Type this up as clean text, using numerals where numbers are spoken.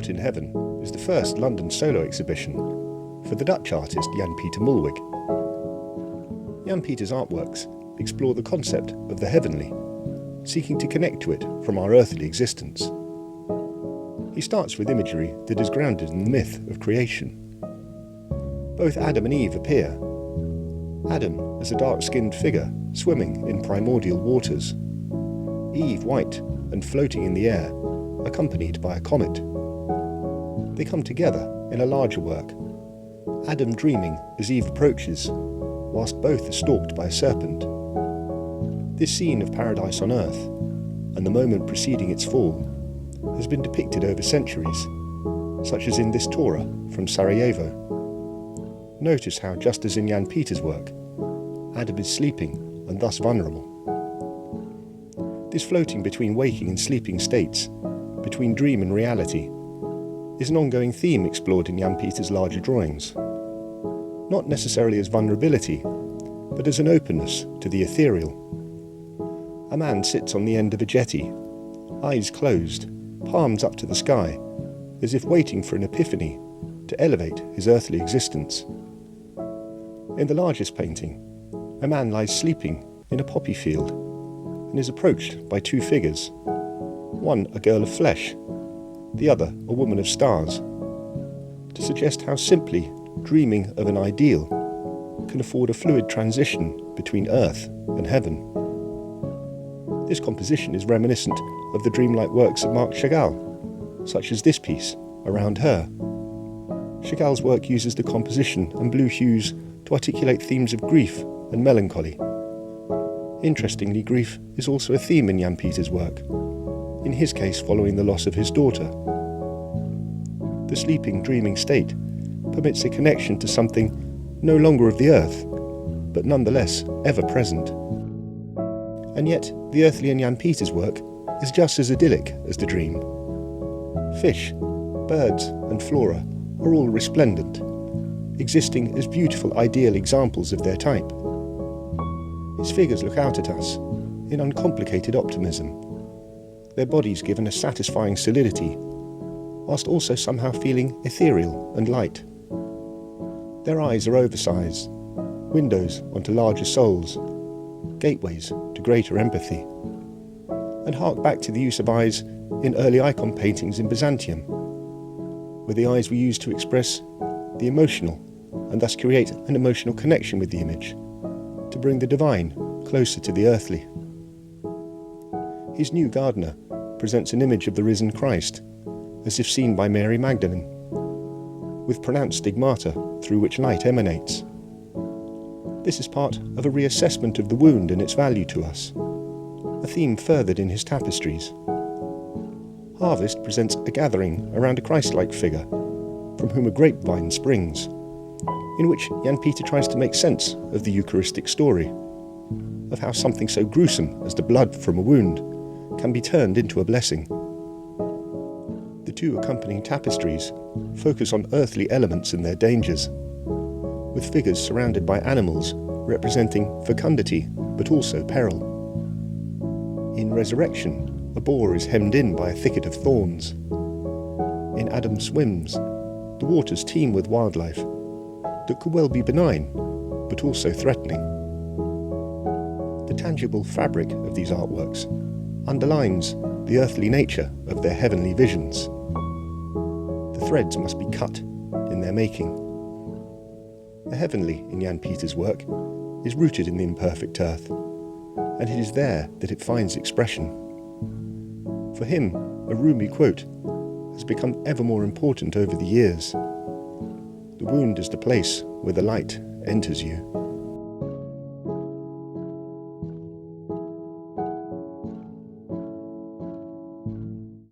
Foot in Heaven is the first London solo exhibition for the Dutch artist Janpeter Muilwijk. Janpeter's artworks explore the concept of the heavenly, seeking to connect to it from our earthly existence. He starts with imagery that is grounded in the myth of creation. Both Adam and Eve appear. Adam as a dark-skinned figure swimming in primordial waters. Eve white and floating in the air, accompanied by a comet. They come together in a larger work, Adam dreaming as Eve approaches, whilst both are stalked by a serpent. This scene of paradise on earth, and the moment preceding its fall, has been depicted over centuries, such as in this Torah from Sarajevo. Notice how, just as in Janpeter's work, Adam is sleeping and thus vulnerable. This floating between waking and sleeping states, between dream and reality, is an ongoing theme explored in Janpeter's larger drawings. Not necessarily as vulnerability, but as an openness to the ethereal. A man sits on the end of a jetty, eyes closed, palms up to the sky, as if waiting for an epiphany to elevate his earthly existence. In the largest painting, a man lies sleeping in a poppy field and is approached by two figures, one a girl of flesh, the other a woman of stars, to suggest how simply dreaming of an ideal can afford a fluid transition between earth and heaven. This composition is reminiscent of the dreamlike works of Marc Chagall, such as this piece, Around Her. Chagall's work uses the composition and blue hues to articulate themes of grief and melancholy. Interestingly, grief is also a theme in Janpeter's work, in his case following the loss of his daughter. The sleeping, dreaming state permits a connection to something no longer of the earth, but nonetheless ever present. And yet, the earthly in Janpeter's work is just as idyllic as the dream. Fish, birds and flora are all resplendent, existing as beautiful ideal examples of their type. His figures look out at us in uncomplicated optimism, their bodies given a satisfying solidity, whilst also somehow feeling ethereal and light. Their eyes are oversized, windows onto larger souls, gateways to greater empathy, and hark back to the use of eyes in early icon paintings in Byzantium, where the eyes were used to express the emotional and thus create an emotional connection with the image, to bring the divine closer to the earthly. His New Gardener presents an image of the risen Christ, as if seen by Mary Magdalene, with pronounced stigmata through which light emanates. This is part of a reassessment of the wound and its value to us, a theme furthered in his tapestries. Harvest presents a gathering around a Christ-like figure, from whom a grapevine springs, in which Janpeter tries to make sense of the Eucharistic story, of how something so gruesome as the blood from a wound can be turned into a blessing. The two accompanying tapestries focus on earthly elements and their dangers, with figures surrounded by animals representing fecundity but also peril. In Resurrection, a boar is hemmed in by a thicket of thorns. In Adam Swims, the waters teem with wildlife that could well be benign but also threatening. The tangible fabric of these artworks underlines the earthly nature of their heavenly visions. The threads must be cut in their making. The heavenly in Janpeter's work is rooted in the imperfect earth, and it is there that it finds expression. For him, a Rumi quote has become ever more important over the years. The wound is the place where the light enters you.